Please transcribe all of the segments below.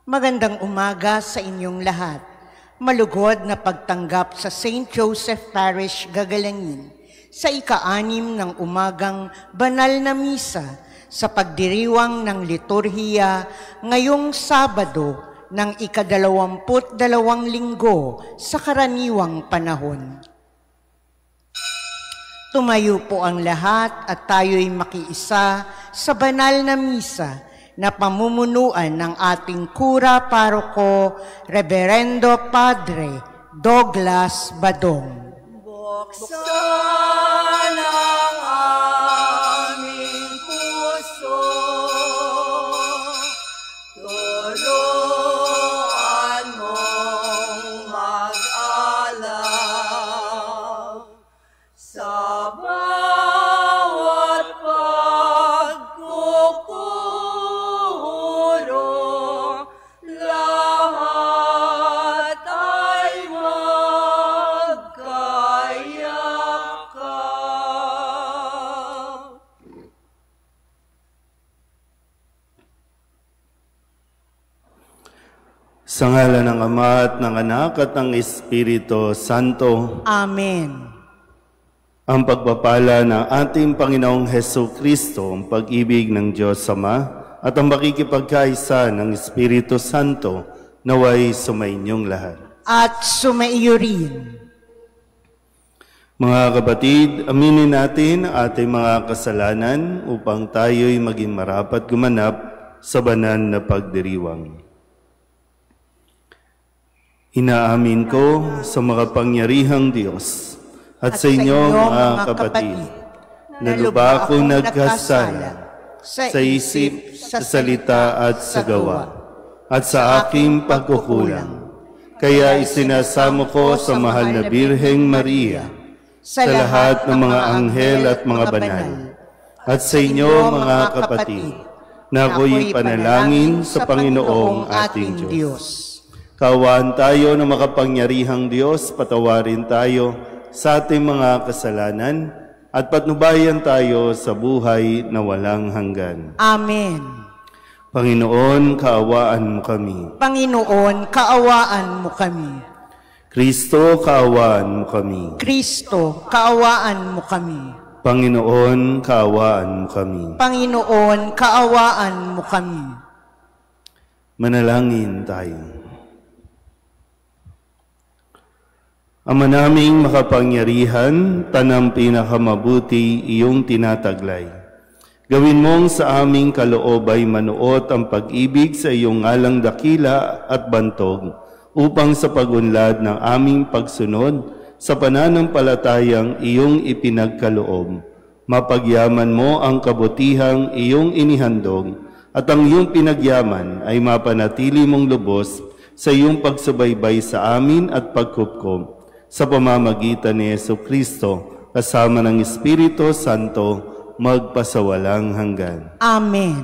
Magandang umaga sa inyong lahat. Malugod na pagtanggap sa St. Joseph Parish, Gagalangin sa ika-6 ng umagang banal na misa sa pagdiriwang ng liturhiya ngayong Sabado ng ika-22 linggo sa karaniwang panahon. Tumayo po ang lahat at tayo'y makiisa sa banal na misa na pamumunuan ng ating Kura Paroko, Reverendo Padre Douglas Badong. Buksan ang aming puso, turuan mong mag-alab sa bawat pagkukuro, lahat ay magkayakap. Sa ngalan ng Ama at ng Anak at ng Espiritu Santo. Amen. Ang pagpapala ng ating Panginoong Hesukristo, ang pag-ibig ng Diyos Ama, at ang makikipagkaisa ng Espiritu Santo, naway sumainyong lahat. At sumaiyo rin. Mga kapatid, aminin natin ang ating mga kasalanan upang tayo'y maging marapat gumanap sa banal na pagdiriwang. Inaamin ko sa makapangyarihang Diyos at sa inyo, mga kapatid, na lubha akong nagkasala sa isip, sa salita at sa gawa, at sa aking pagkukulang. Kaya isinasamo ko sa mahal na Birheng Maria, sa lahat ng mga anghel at mga banal, at sa inyo, mga kapatid, na ako'y panalangin sa Panginoong ating Diyos. Kaawaan tayo ng makapangyarihang Diyos, patawarin tayo sa ating mga kasalanan at patnubayan tayo sa buhay na walang hanggan. Amen. Panginoon, kaawaan mo kami. Panginoon, kaawaan mo kami. Kristo, kaawaan mo kami. Kristo, kaawaan mo kami. Panginoon, kaawaan mo kami. Panginoon, kaawaan mo kami. Manalangin tayo. Ama naming makapangyarihan, tanang pinakamabuti iyong tinataglay. Gawin mong sa aming kaloob ay manuot ang pag-ibig sa iyong ngalang dakila at bantog, upang sa pagunlad ng aming pagsunod sa pananampalatayang iyong ipinagkaloob, mapagyaman mo ang kabutihang iyong inihandog, at ang iyong pinagyaman ay mapanatili mong lubos sa iyong pagsubaybay sa amin at pagkupkom, sa pamamagitan ni Jesucristo, kasama ng Espiritu Santo, magpasawalang hanggan. Amen.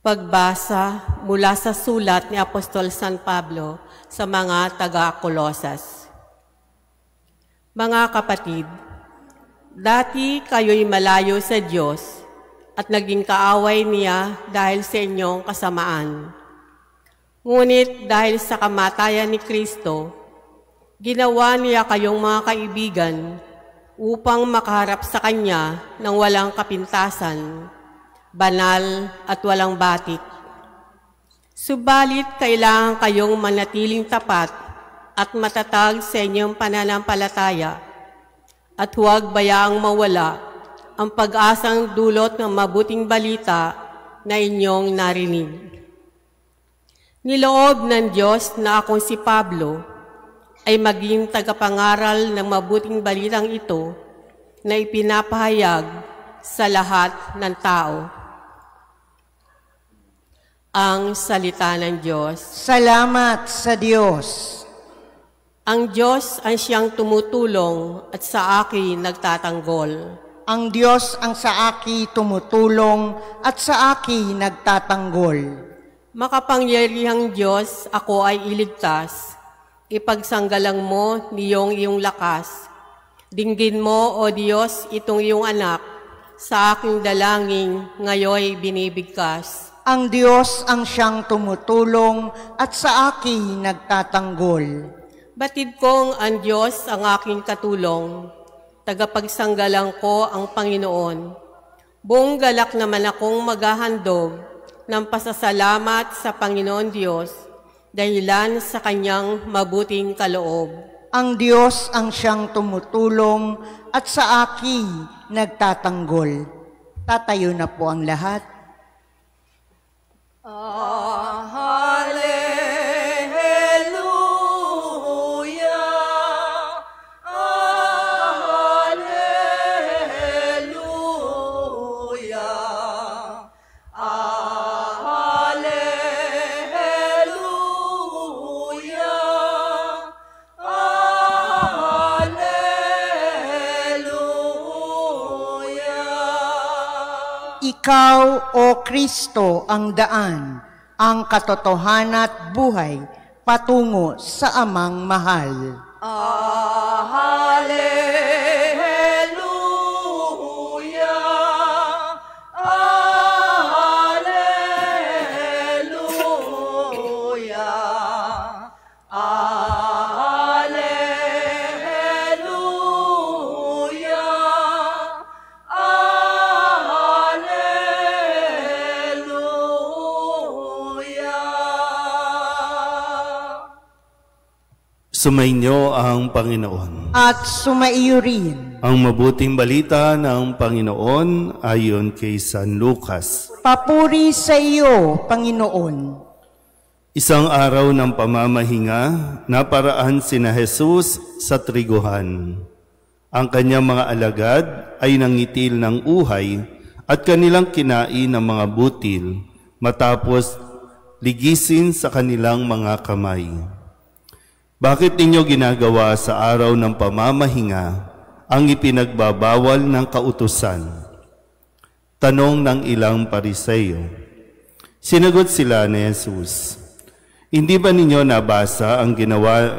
Pagbasa mula sa sulat ni Apostol San Pablo sa mga taga-Kolosas. Mga kapatid, dati kayo'y malayo sa Diyos at naging kaaway niya dahil sa inyong kasamaan. Ngunit dahil sa kamatayan ni Kristo, ginawa niya kayong mga kaibigan upang makaharap sa Kanya ng walang kapintasan, banal at walang batik. Subalit kailangan kayong manatiling tapat at matatag sa inyong pananampalataya, at huwag bayaang mawala ang pag-asang dulot ng mabuting balita na inyong narinig. Niloob ng Diyos na akong si Pablo ay maging tagapangaral ng mabuting balitang ito na ipinapahayag sa lahat ng tao. Ang salita ng Diyos. Salamat sa Diyos. Ang Diyos ang siyang tumutulong at sa akin nagtatanggol. Ang Diyos ang sa akin tumutulong at sa akin nagtatanggol. Makapangyarihang Diyos, ako ay iligtas. Ipagsanggalang mo niyong iyong lakas Dinggin mo, O Diyos, itong iyong anak, sa aking dalangin ngayoy binibigkas. Ang Diyos ang siyang tumutulong at sa akin nagtatanggol. Batid kong ang Diyos ang aking katulong, tagapagsanggalang ko ang Panginoon. Buong galak naman akong maghahandog ng pasasalamat sa Panginoon Diyos, dahilan sa kanyang mabuting kaloob. Ang Diyos ang siyang tumutulong at sa akin nagtatanggol. Tatayo na po ang lahat. Ikaw, O Kristo, ang daan, ang katotohanan at buhay, patungo sa Amang mahal. Sumainyo ang Panginoon. At sumaiyo rin. Ang mabuting balita ng Panginoon ayon kay San Lucas. Papuri sa iyo, Panginoon. Isang araw ng pamamahinga, naparaan sina Jesus sa triguhan. Ang kanyang mga alagad ay nangitil ng uhay at kanilang kinain ng mga butil, matapos ligisin sa kanilang mga kamay. Bakit ninyo ginagawa sa araw ng pamamahinga ang ipinagbabawal ng kautusan? Tanong ng ilang Pariseo. Sinagot sila ni Jesus, hindi ba ninyo nabasa ang ginawa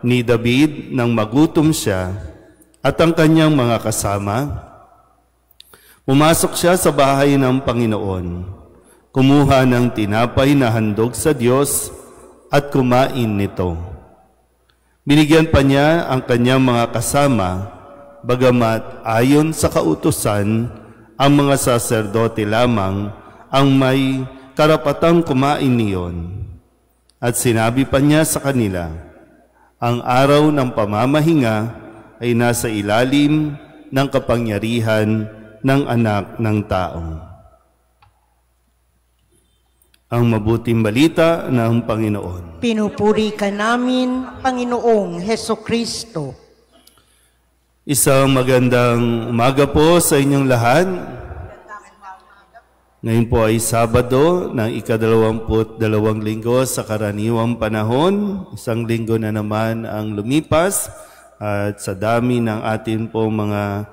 ni David nang magutom siya at ang kanyang mga kasama? Pumasok siya sa bahay ng Panginoon, kumuha ng tinapay na handog sa Diyos at kumain nito. Binigyan pa niya ang kanyang mga kasama, bagamat ayon sa kautusan, ang mga saserdote lamang ang may karapatang kumain niyon. At sinabi pa niya sa kanila, ang araw ng pamamahinga ay nasa ilalim ng kapangyarihan ng Anak ng Tao. Ang mabuting balita ng Panginoon. Pinupuri ka namin, Panginoong Hesukristo. Isang magandang umaga po sa inyong lahat. Ngayon po ay Sabado ng ika-22 linggo sa karaniwang panahon. Isang linggo na naman ang lumipas at sa dami ng atin po mga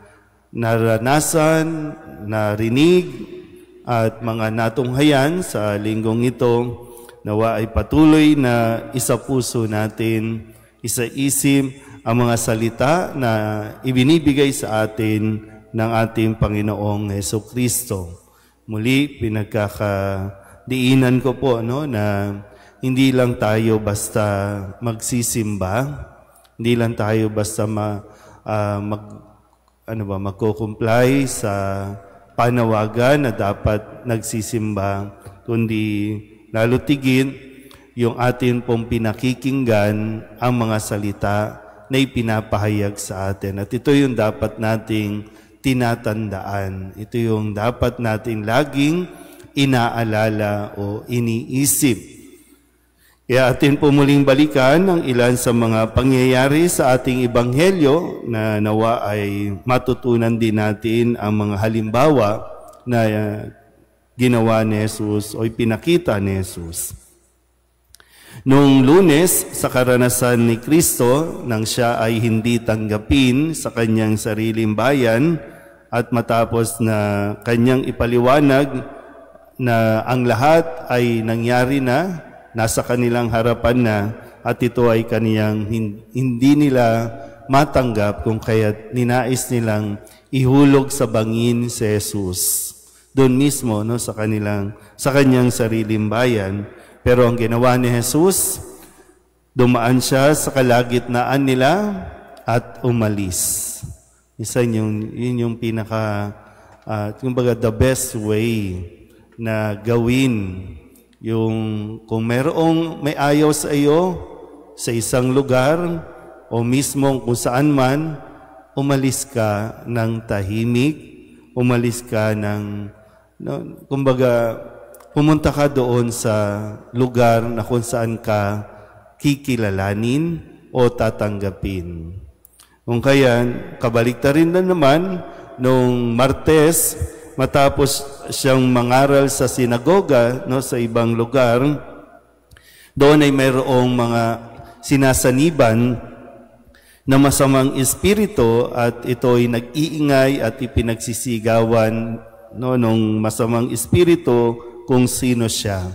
naranasan, narinig, at mga natunghayan sa linggong ito, nawa ay patuloy na isapuso natin, isaisip ang mga salita na ibinibigay sa atin ng ating Panginoong Hesukristo. Muli, pinagkakadiinan ko po na hindi lang tayo basta magsisimba, hindi lang tayo basta magko-comply sa panawagan na dapat nagsisimba, kundi lalo tigit yung atin pong pinakikinggan ang mga salita na ipinapahayag sa atin. At ito yung dapat nating tinatandaan. Ito yung dapat nating laging inaalala o iniisip. Kaya atin po muling balikan ang ilan sa mga pangyayari sa ating Ebanghelyo na nawa ay matutunan din natin ang mga halimbawa na ginawa ni Jesus o ipinakita ni Jesus. Noong Lunes, sa karanasan ni Kristo, nang siya ay hindi tanggapin sa kanyang sariling bayan at matapos na kanyang ipaliwanag na ang lahat ay nangyari na, nasa kanilang harapan na, at ito ay kaniyang hindi nila matanggap kung kaya't ninais nilang ihulog sa bangin si Jesus. Doon mismo, no, sa kanyang sariling bayan. Pero ang ginawa ni Jesus, dumaan siya sa kalagitnaan nila at umalis. Yun yung pinaka, kumbaga the best way na gawin yung kung may ayaw sa iyo sa isang lugar o mismo kung saan man, umalis ka ng tahimik, umalis ka ng, kumbaga, pumunta ka doon sa lugar na kung saan ka kikilalanin o tatanggapin. Kung kaya, kabaliktarin na naman, nung Martes, matapos siyang mangaral sa sinagoga, sa ibang lugar, doon ay mayroong mga sinasaniban na masamang espiritu at ito'y nag-iingay at ipinagsisigawan nung masamang espiritu kung sino siya.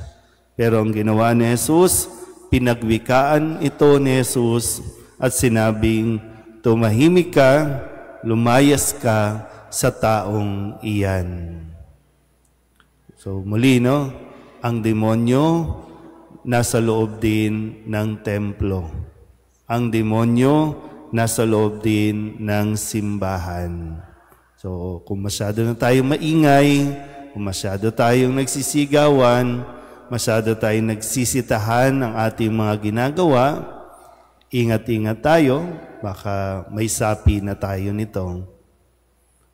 Pero ang ginawa ni Jesus, pinagwikaan ito ni Jesus at sinabing, tumahimik ka, lumayas ka sa taong iyan. So muli, ang demonyo nasa loob din ng templo. Ang demonyo nasa loob din ng simbahan. So kung masyado na tayong maingay, kung masyado tayong nagsisigawan, masyado tayong nagsisitahan ng ating mga ginagawa, ingat-ingat tayo, baka may sapi na tayo nito.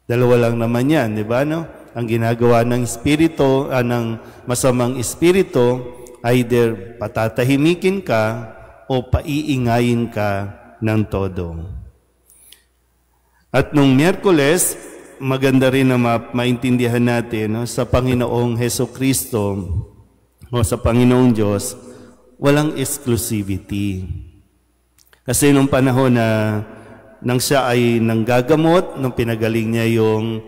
Dalawa lang naman yan, di ba? Ang ginagawa ng espiritu, ng masamang espiritu, either patatahimikin ka o paiingayin ka ng todo. At nung Miyerkules, maganda rin na maintindihan natin sa Panginoong Hesukristo o sa Panginoong Diyos, walang exclusivity. Kasi nung panahon na nang siya ay nanggagamot, nung pinagaling niya yung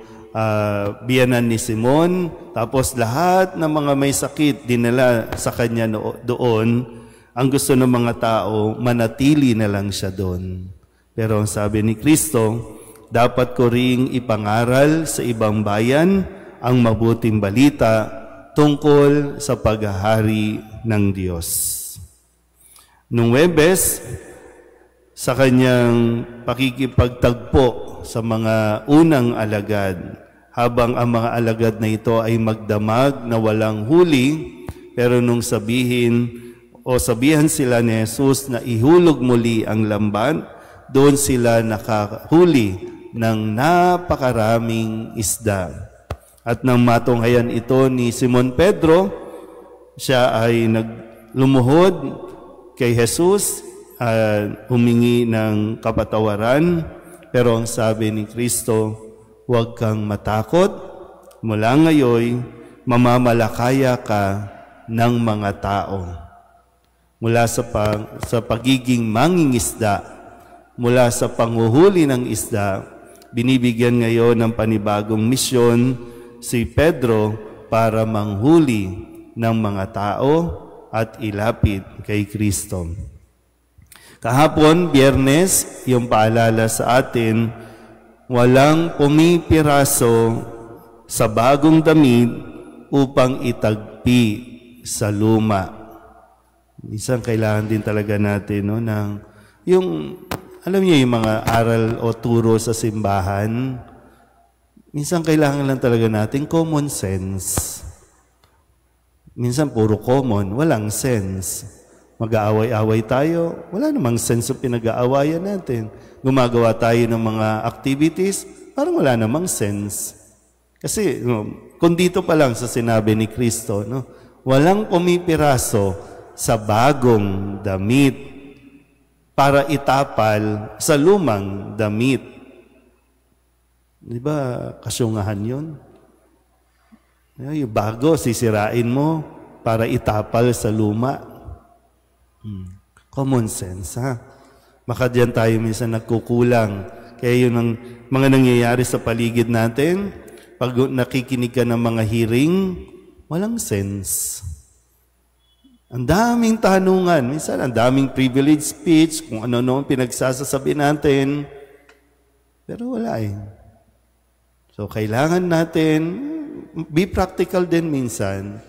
biyanan ni Simon, tapos lahat ng mga may sakit dinala sa kanya doon, ang gusto ng mga tao, manatili na lang siya doon. Pero ang sabi ni Kristo, dapat ko ring ipangaral sa ibang bayan ang mabuting balita tungkol sa paghahari ng Diyos. Nung Huwebes, sa kanyang pakikipagtagpo sa mga unang alagad, habang ang mga alagad na ito ay magdamag na walang huli, pero nung sabihan sila ni Jesus na ihulog muli ang lamban, doon sila nakahuli ng napakaraming isda. At nang matunghayan ito ni Simon Pedro, siya ay lumuhod kay Jesus, humingi ng kapatawaran, pero ang sabi ni Kristo, huwag kang matakot, mula ngayon, mamamalakaya ka ng mga tao. Mula sa pagiging mangingisda, mula sa panghuhuli ng isda, binibigyan ngayon ng panibagong misyon si Pedro para manghuli ng mga tao at ilapit kay Kristo. Kahapon, Biyernes, yung paalala sa atin, walang pumipiraso sa bagong damit upang itagpi sa luma. Minsan kailangan din talaga natin alam niyo yung mga aral o turo sa simbahan, minsan kailangan lang talaga natin common sense. Minsan puro common, walang sense. Mag-aaway-away tayo, wala namang sense yung pinag-aawayan natin. Gumagawa tayo ng mga activities, parang wala namang sense. Kasi kung dito pa lang sa sinabi ni Kristo, walang pumipiraso sa bagong damit para itapal sa lumang damit. Di ba kasyungahan yun? Yung bago, sisirain mo para itapal sa luma. Common sense, ha? Baka diyan tayo minsan nagkukulang. Kaya yun ang mga nangyayari sa paligid natin. Pag nakikinig ka ng mga hearing, walang sense. Ang daming tanungan. Minsan, ang daming privilege speech, kung ano-ano pinagsasasabi natin. Pero wala eh. So, kailangan natin, be practical din minsan.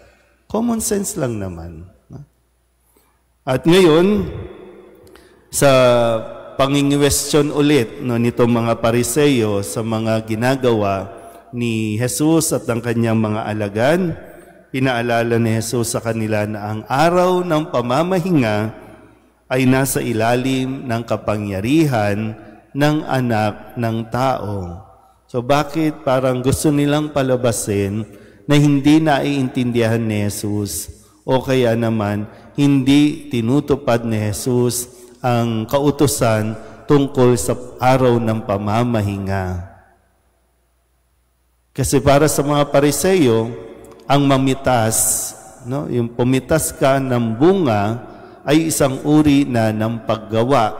Common sense lang naman. At ngayon, sa pangingwestiyon ulit nito mga Pariseyo sa mga ginagawa ni Jesus at ang kanyang mga alagad, pinaalala ni Jesus sa kanila na ang araw ng pamamahinga ay nasa ilalim ng kapangyarihan ng anak ng tao. So bakit parang gusto nilang palabasin na hindi naiintindihan ni Jesus o kaya naman hindi tinutupad ni Jesus ang kautusan tungkol sa araw ng pamamahinga? Kasi para sa mga Pariseyo, ang mamitas, yung pumitas ka ng bunga ay isang uri na ng paggawa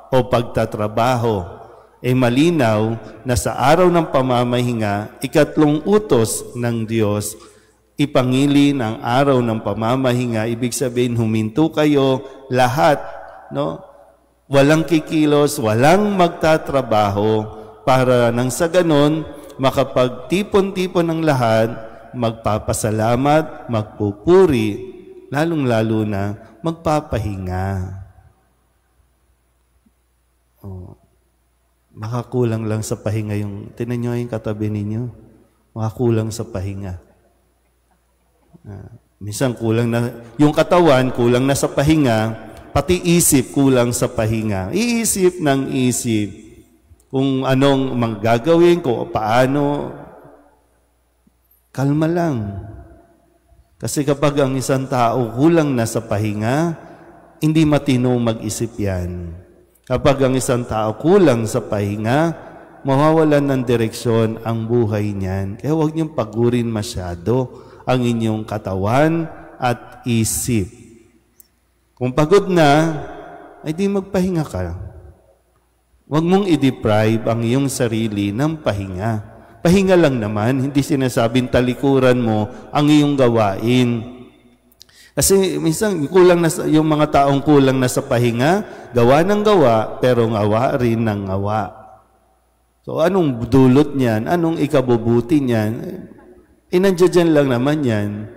o pagtatrabaho. Malinaw na sa araw ng pamamahinga, ikatlong utos ng Diyos, ipangili ng araw ng pamamahinga. Ibig sabihin, huminto kayo lahat, walang kikilos, walang magtatrabaho, para nang sa ganon, makapagtipon-tipon ng lahat, magpapasalamat, magpupuri, lalong-lalo na magpapahinga. Makakulang lang sa pahinga yung, tinan nyo yung katabi ninyo, makakulang sa pahinga. Minsan kulang na, yung katawan kulang na sa pahinga, pati isip kulang sa pahinga. Iisip ng isip kung anong manggagawin, kung paano. Kalma lang. Kasi kapag ang isang tao kulang na sa pahinga, hindi matino mag-isip yan. Kapag ang isang tao kulang sa pahinga, mawawalan ng direksyon ang buhay niyan. Kaya huwag niyong pagurin masyado ang inyong katawan at isip. Kung pagod na, ay di magpahinga ka. Huwag mong i-deprive ang iyong sarili ng pahinga. Pahinga lang naman, hindi sinasabing talikuran mo ang iyong gawain. Kasi minsan kulang na yung mga taong kulang na sa pahinga, gawa ng gawa, pero ngawa rin ng ngawa. So anong dulot niyan? Anong ikabubuti niyan? Nandiyan lang naman yan.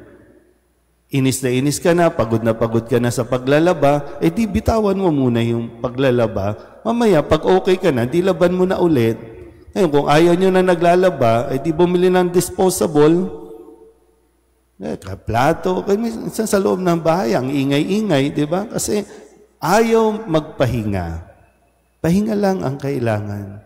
Inis ka na pagod ka na sa paglalaba, di bitawan mo muna yung paglalaba. Mamaya, pag okay ka na, di laban mo na ulit. Ngayon, kung ayaw nyo na naglalaba, di bumili ng disposable, plato, minsan sa loob ng bahay, ang ingay-ingay, di ba? Kasi ayaw magpahinga. Pahinga lang ang kailangan.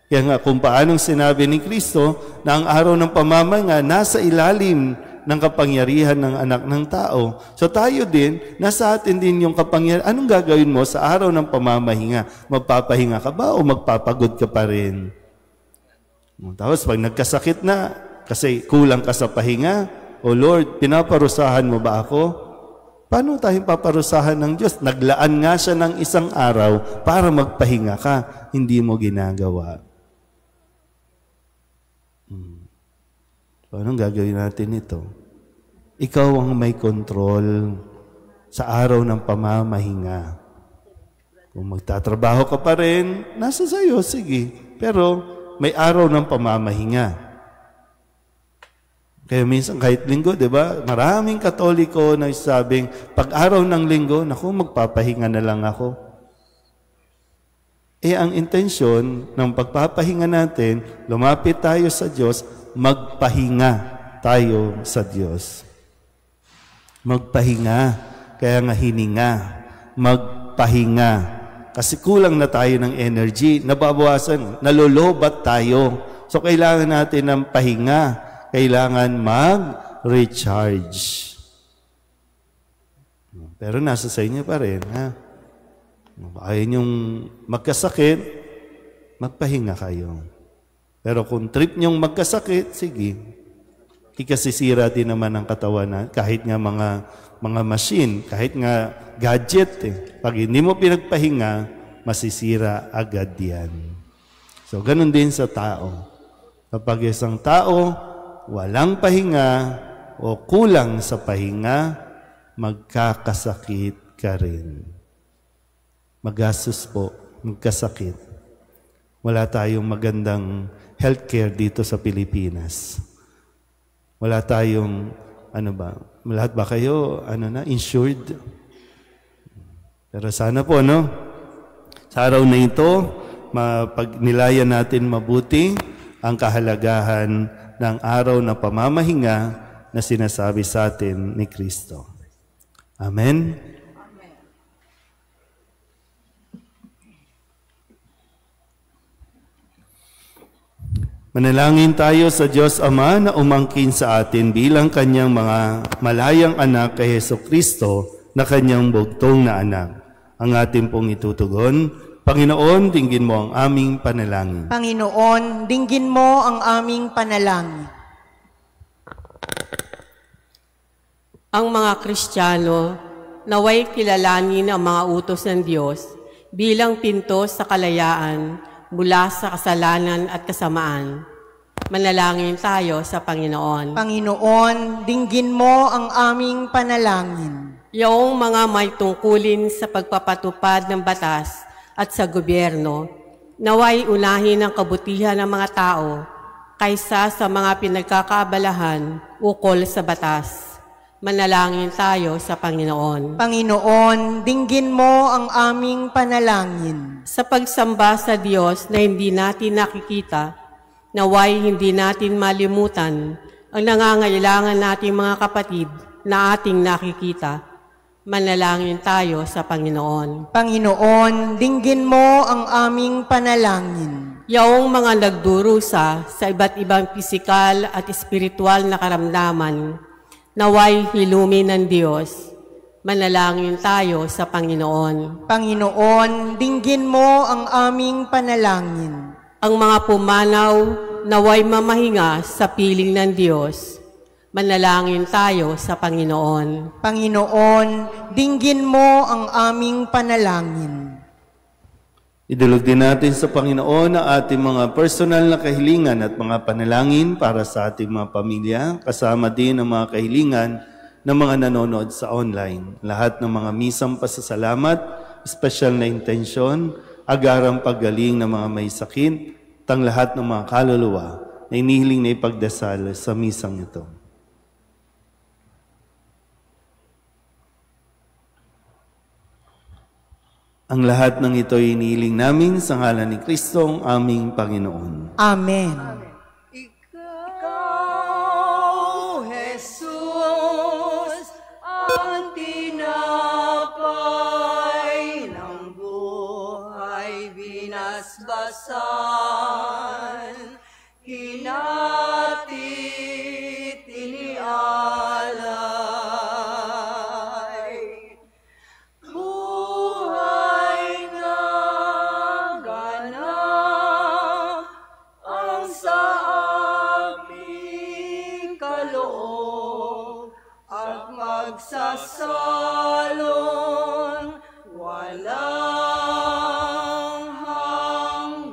Kaya nga, kung paanong sinabi ni Kristo na ang araw ng pamamahinga nasa ilalim ng kapangyarihan ng anak ng tao. So tayo din, nasa atin din yung kapangyarihan. Anong gagawin mo sa araw ng pamamahinga? Magpapahinga ka ba o magpapagod ka pa rin? Tapos pag nagkasakit na, kasi kulang ka sa pahinga, O Lord, pinaparusahan mo ba ako? Paano tayong paparusahan ng Diyos? Naglaan nga siya ng isang araw para magpahinga ka. Hindi mo ginagawa. So, anong gagawin natin ito? Ikaw ang may control sa araw ng pamamahinga. Kung magtatrabaho ka pa rin, nasa sayo, sige. Pero may araw ng pamamahinga. Kaya minsan kahit linggo, di ba? Maraming Katoliko na sabing, pag araw ng linggo, naku, magpapahinga na lang ako. Ang intensyon ng pagpapahinga natin, lumapit tayo sa Diyos, magpahinga tayo sa Diyos. Magpahinga, kaya nga hininga, magpahinga. Kasi kulang na tayo ng energy, nababawasan, nalolobat tayo. So kailangan natin ng pahinga. Kailangan mag-recharge. Pero nasa sa inyo pa rin, ha? Ayaw niyong magkasakit, magpahinga kayo. Pero kung trip niyong magkasakit, sige. Ikasisira din naman ang katawan, kahit nga mga machine, kahit nga gadget. Pag hindi mo pinagpahinga, masisira agad yan. So, ganun din sa tao. Kapag isang tao, walang pahinga o kulang sa pahinga, magkakasakit ka rin. Magastos po, magkasakit. Wala tayong magandang healthcare dito sa Pilipinas. Wala tayong, lahat ba kayo, insured? Pero sana po, sa araw na ito, mapagnilayan natin mabuti ang kahalagahan ng araw na pamamahinga na sinasabi sa atin ni Kristo. Amen? Manalangin tayo sa Diyos Ama na umangkin sa atin bilang kanyang mga malayang anak kay Jesucristo na kanyang bugtong na anak. Ang ating pong itutugon, Panginoon, dinggin mo ang aming panalangin. Panginoon, dinggin mo ang aming panalangin. Ang mga Kristiyano, naway kilalanin ang mga utos ng Diyos bilang pinto sa kalayaan mula sa kasalanan at kasamaan. Manalangin tayo sa Panginoon. Panginoon, dinggin mo ang aming panalangin. Iyong mga may tungkulin sa pagpapatupad ng batas at sa gobyerno, naway unahin ang kabutihan ng mga tao kaysa sa mga pinagkakaabalahan ukol sa batas. Manalangin tayo sa Panginoon. Panginoon, dinggin mo ang aming panalangin. Sa pagsamba sa Diyos na hindi natin nakikita, naway hindi natin malimutan ang nangangailangan nating mga kapatid na ating nakikita. Manalangin tayo sa Panginoon. Panginoon, dinggin mo ang aming panalangin. Yaong mga nagdurusa sa iba't ibang pisikal at espiritual na karamdaman, naway hilumin ng Diyos. Manalangin tayo sa Panginoon. Panginoon, dinggin mo ang aming panalangin. Ang mga pumanaw, naway mamahinga sa piling ng Diyos. Manalangin tayo sa Panginoon. Panginoon, dinggin mo ang aming panalangin. Idulog din natin sa Panginoon ang ating mga personal na kahilingan at mga panalangin para sa ating mga pamilya, kasama din ang mga kahilingan ng mga nanonood sa online. Lahat ng mga misang pasasalamat, special na intensyon, agarang paggaling ng mga may sakit, tang lahat ng mga kaluluwa na inihiling na ipagdasal sa misang ito. Ang lahat ng ito ay inihiling namin sa ngalan ni Kristo, ang aming Panginoon. Amen. Ikaw, Jesus, ang tinapay ng buhay binasbasan, hinatit inialay. Buhay na ganap ang sa aming kaloob at magsasalon walang hanggan.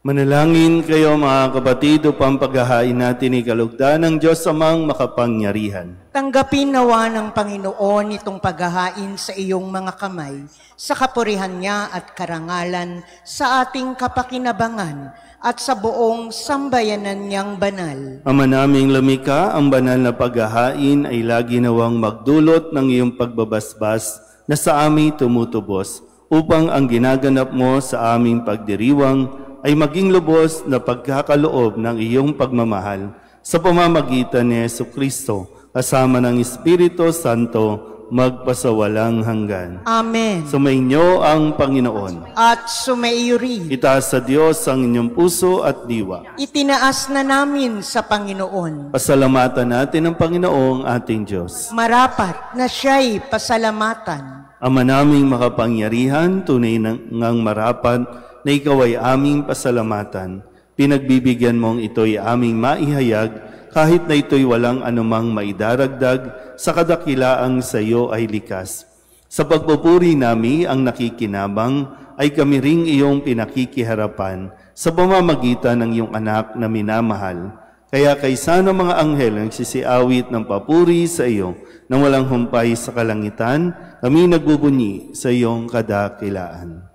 Manalangin kayo mga kapatid upang paghahain natin ni kalugdan ng Diyos Amang makapangyarihan. Tanggapin nawa ng Panginoon itong paghahain sa iyong mga kamay, sa kapurihan niya at karangalan, sa ating kapakinabangan, at sa buong sambayanan niyang banal. Ama naming lumikha, ang banal na paghahain ay lagi nawang magdulot ng iyong pagbabasbas na sa amin tumutubos, upang ang ginaganap mo sa aming pagdiriwang ay maging lubos na pagkakaloob ng iyong pagmamahal sa pamamagitan ni Jesucristo, kasama ng Espiritu Santo, magpasawalang hanggan. Amen. Sumainyo ang Panginoon. At sumaiyo rin. Itaas sa Diyos ang inyong puso at diwa. Itinaas na namin sa Panginoon. Pasalamatan natin ang Panginoong ating Diyos. Marapat na siya'y pasalamatan. Ama naming makapangyarihan, tunay ngang marapat na ikaw ay aming pasalamatan. Pinagbibigyan mong ito'y aming maihayag, kahit na ito'y walang anumang maidaragdag sa kadakilaang sa iyo ay likas. Sa pagpupuri nami ang nakikinabang ay kami ring iyong pinakikiharapan sa pamamagitan ng iyong anak na minamahal. Kaya kaysa ng mga anghel ang nagsisiawit ng papuri sa iyo nang walang humpay sa kalangitan, kami nagbubunyi sa iyong kadakilaan.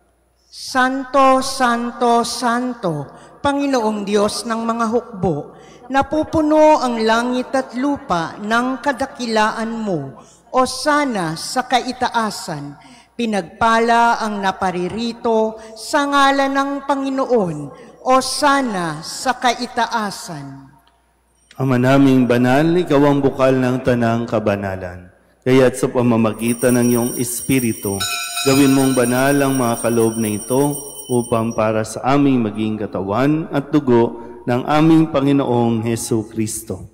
Santo, Santo, Santo, Panginoong Diyos ng mga hukbo, napupuno ang langit at lupa ng kadakilaan mo, o sana sa kaitaasan, pinagpala ang naparirito sa ngalan ng Panginoon, o sana sa kaitaasan. Ama naming banal, ikaw ang bukal ng tanang kabanalan. Kaya't sa pamamagitan ng iyong Espiritu, gawin mong banal ang mga kaloob na ito upang para sa aming maging katawan at dugo ng aming Panginoong Hesu Kristo.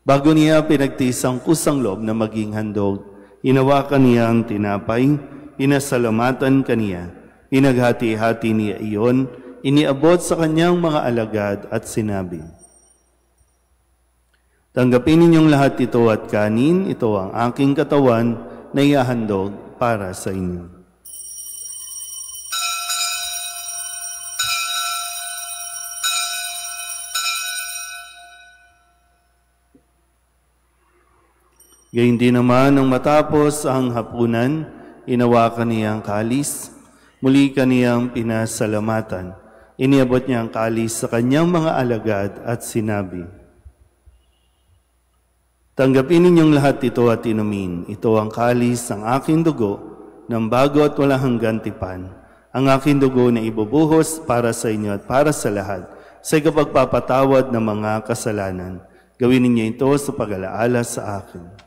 Bago niya pinagtiis ang kusang loob na maging handog, hinawakan niya ang tinapay, pinasalamatan kaniya, pinaghati-hati niya iyon, iniabot sa kanyang mga alagad at sinabi, "Tanggapin ninyong lahat ito at kanin, ito ang aking katawan na ihahandog para sa inyo." Gayun din naman nang matapos ang hapunan, inawakan niya ang kalis, muli kaniyang pinasalamatan. Iniabot niya ang kalis sa kanyang mga alagad at sinabi, "Tanggapin ninyong lahat ito at inumin. Ito ang kalis ng aking dugo ng bago at walang hanggang tipan. Ang aking dugo na ibubuhos para sa inyo at para sa lahat sa ikapagpapatawad ng mga kasalanan. Gawin ninyo ito sa pag-alaala sa akin."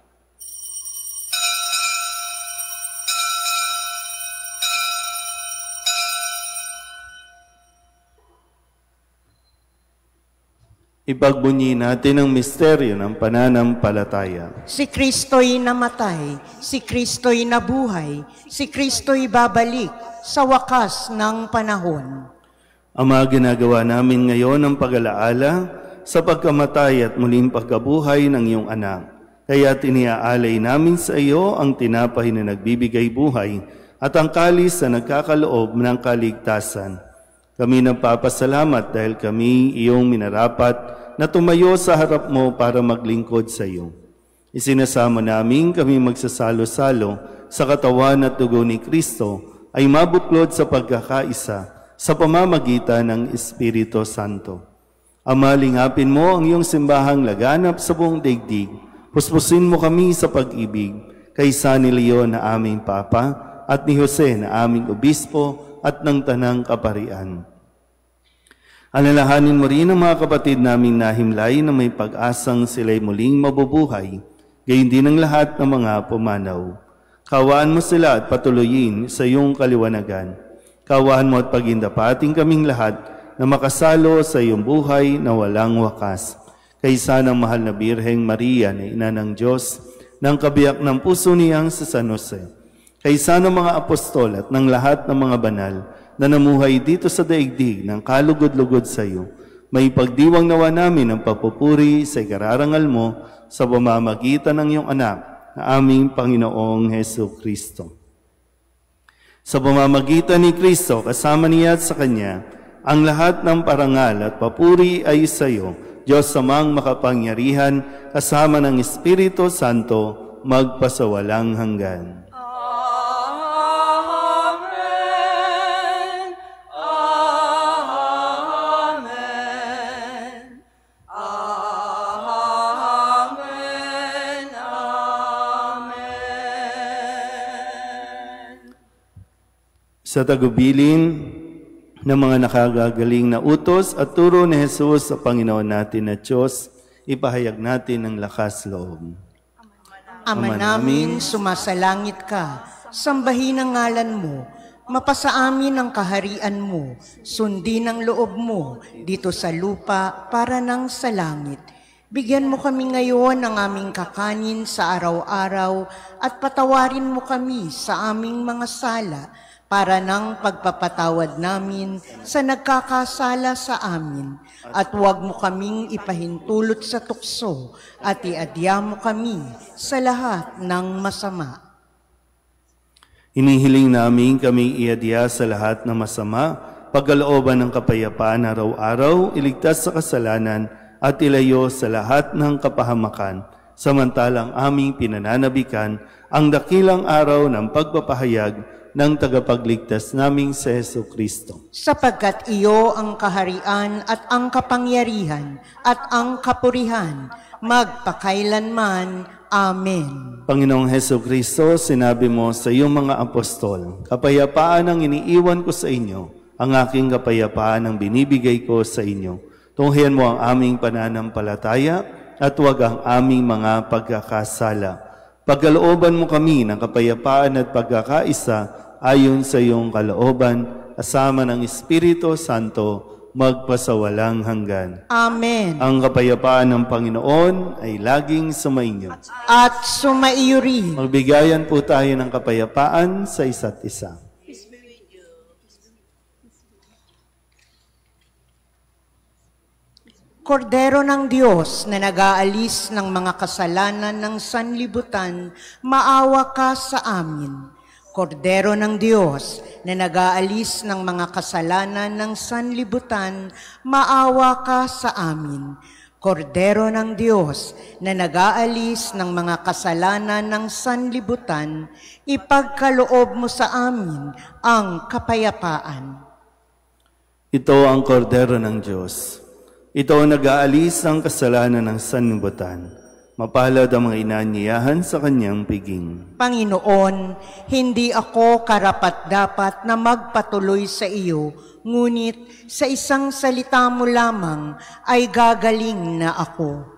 Ipagbunyi natin ang misteryo ng pananampalataya. Si Kristo'y namatay, si Kristo'y nabuhay, si Kristo'y babalik sa wakas ng panahon. Ama, ginagawa namin ngayon ang pag-alaala sa pagkamatay at muling pagkabuhay ng iyong anak. Kaya tiniaalay namin sa iyo ang tinapay na nagbibigay buhay at ang kalis na nagkakaloob ng kaligtasan. Kami nagpapasalamat dahil kami iyong minarapat na tumayo sa harap mo para maglingkod sa iyo. Isinasama namin kami magsasalo-salo sa katawan at dugo ni Kristo ay mabuklod sa pagkakaisa sa pamamagitan ng Espiritu Santo. Ama, lingapin mo ang iyong simbahang laganap sa buong daigdig. Puspusin mo kami sa pag-ibig kay San Leon na aming Papa at ni Jose na aming Obispo at ng Tanang Kaparian. Alalahanin mo rin ang mga kapatid naming nahimlay na may pag-asang sila'y muling mabubuhay, gayon din ang lahat ng mga pumanaw. Kawaan mo sila at patuloyin sa iyong kaliwanagan. Kawaan mo at pagindapating kaming lahat na makasalo sa iyong buhay na walang wakas. Kaysa ng mahal na Birheng Maria na ina ng Diyos, ng kabiyak ng puso niyang sa San Jose, kaysa ng mga apostol at ng lahat ng mga banal na namuhay dito sa daigdig ng kalugod-lugod sa iyo, may pagdiwang nawa namin ang papupuri sa ikararangal mo sa pamamagitan ng iyong anak na aming Panginoong Hesu Kristo. Sa pamamagitan ni Kristo, kasama niya at sa Kanya, ang lahat ng parangal at papuri ay sa iyo, Diyos Amang makapangyarihan, kasama ng Espiritu Santo, magpasawalang hanggan. Sa tagubilin ng mga nakagagaling na utos at turo ni Jesus sa Panginoon natin na Diyos, ipahayag natin ang lakas loob. Ama namin, sumasalangit ka, sambahin ang ngalan mo, mapasa amin ang kaharian mo, sundin ang loob mo dito sa lupa para nang sa langit. Bigyan mo kami ngayon ng aming kakanin sa araw-araw at patawarin mo kami sa aming mga sala para ng pagpapatawad namin sa nagkakasala sa amin. At huwag mo kaming ipahintulot sa tukso at iadya mo kami sa lahat ng masama. Hinihiling namin kami iadya sa lahat ng masama, pagkalooban ng kapayapaan araw-araw, iligtas sa kasalanan at ilayo sa lahat ng kapahamakan, samantalang aming pinananabikan ang dakilang araw ng pagpapahayag ng tagapagligtas naming si Jesucristo. Sapagkat iyo ang kaharian at ang kapangyarihan at ang kapurihan, magpakailanman. Amen. Panginoong Jesucristo, sinabi mo sa iyong mga apostol, kapayapaan ang iniiwan ko sa inyo, ang aking kapayapaan ang binibigay ko sa inyo. Tunghayan mo ang aming pananampalataya at huwag ang aming mga pagkakasala. Pagkalooban mo kami ng kapayapaan at pagkakaisa ayon sa iyong kalooban, kasama ng Espiritu Santo, magpasawalang hanggan. Amen. Ang kapayapaan ng Panginoon ay laging sumainyo. At sumaiyo rin. Magbigayan po tayo ng kapayapaan sa isa't isa. Kordero ng Diyos na nag-aalis ng mga kasalanan ng sanlibutan, maawa ka sa amin. Kordero ng Diyos na nag-aalis ng mga kasalanan ng sanlibutan, maawa ka sa amin. Kordero ng Diyos na nag-aalis ng mga kasalanan ng sanlibutan, ipagkaloob mo sa amin ang kapayapaan. Ito ang kordero ng Diyos. Ito ang nag-aalis ng kasalanan ng sanlibutan. Mapalad ang mga inaanyayahan sa kanyang piging. Panginoon, hindi ako karapat-dapat na magpatuloy sa iyo, ngunit sa isang salita mo lamang ay gagaling na ako.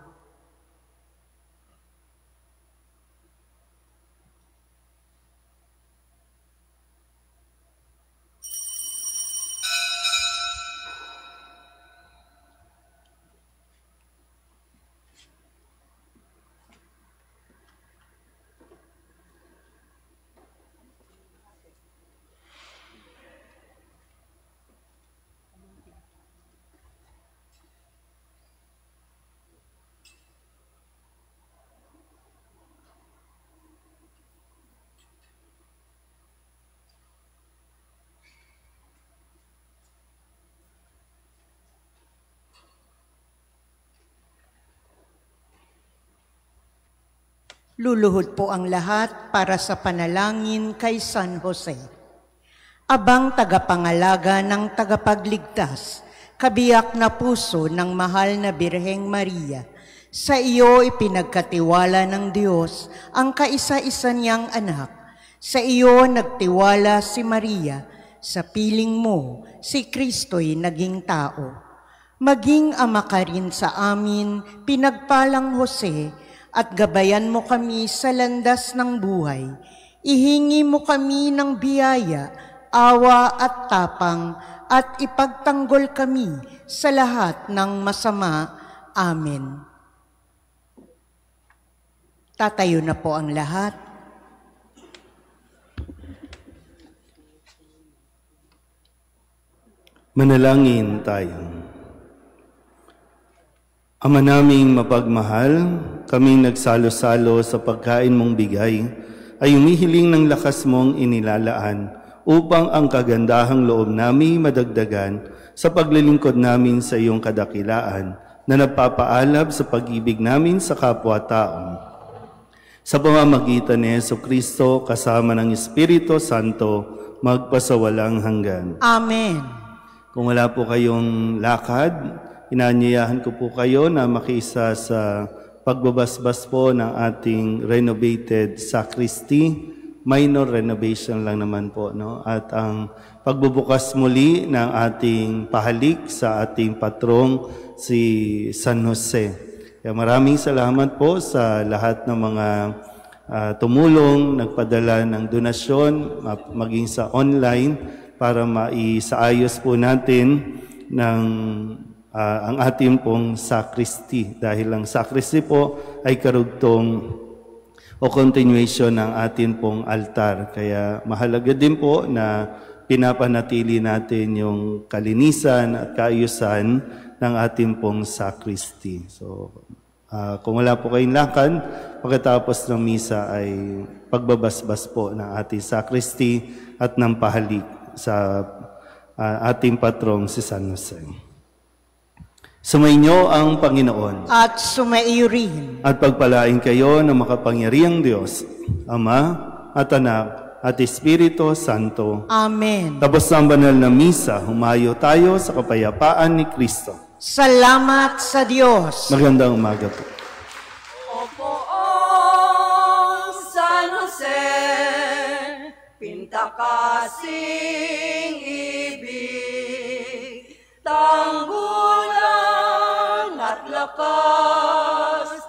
Luluhod po ang lahat para sa panalangin kay San Jose. Abang tagapangalaga ng tagapagligtas, kabiyak na puso ng mahal na Birheng Maria, sa iyo ipinagkatiwala ng Diyos ang kaisa-isa niyang anak. Sa iyo nagtiwala si Maria, sa piling mo si Kristo'y naging tao. Maging ama ka rin sa amin, pinagpalang Jose, at gabayan mo kami sa landas ng buhay. Ihingi mo kami ng biyaya, awa at tapang, at ipagtanggol kami sa lahat ng masama. Amen. Tatayo na po ang lahat. Manalangin tayo. Ama naming mapagmahal, kaming nagsalo-salo sa pagkain mong bigay, ay humihiling ng lakas mong inilalaan upang ang kagandahang loob namin madagdagan sa paglilingkod namin sa iyong kadakilaan na nagpapaalab sa pag-ibig namin sa kapwa-tao. Sa pamamagitan ni Jesucristo kasama ng Espiritu Santo, magpasawalang hanggan. Amen. Kung wala po kayong lakad, inaanyayahan ko po kayo na makiisa sa pagbabasbas po ng ating renovated sacristy. Minor renovation lang naman po, no? At ang pagbubukas muli ng ating pahalik sa ating patrong si San Jose. Kaya maraming salamat po sa lahat ng mga tumulong, nagpadala ng donasyon, maging sa online para maisaayos po natin ng ang ating pong sacristy. Dahil ang sacristy po ay karugtong o continuation ng ating pong altar. Kaya mahalaga din po na pinapanatili natin yung kalinisan at kaayusan ng ating pong sacristy. So, kung wala po kayong lakad, pagkatapos ng misa ay pagbabasbas po ng ating sacristy at ng pahalik sa ating patrong si San Jose. Sumainyo ang Panginoon. At sumaiyo rin. At pagpalain kayo ng makapangyarihang Diyos, Ama at Anak at Espiritu Santo. Amen. Tapos ng banal na misa, humayo tayo sa kapayapaan ni Kristo. Salamat sa Diyos. Magandang umaga po. Opoong San Jose, pintakasing ibig, tanggulan at lakas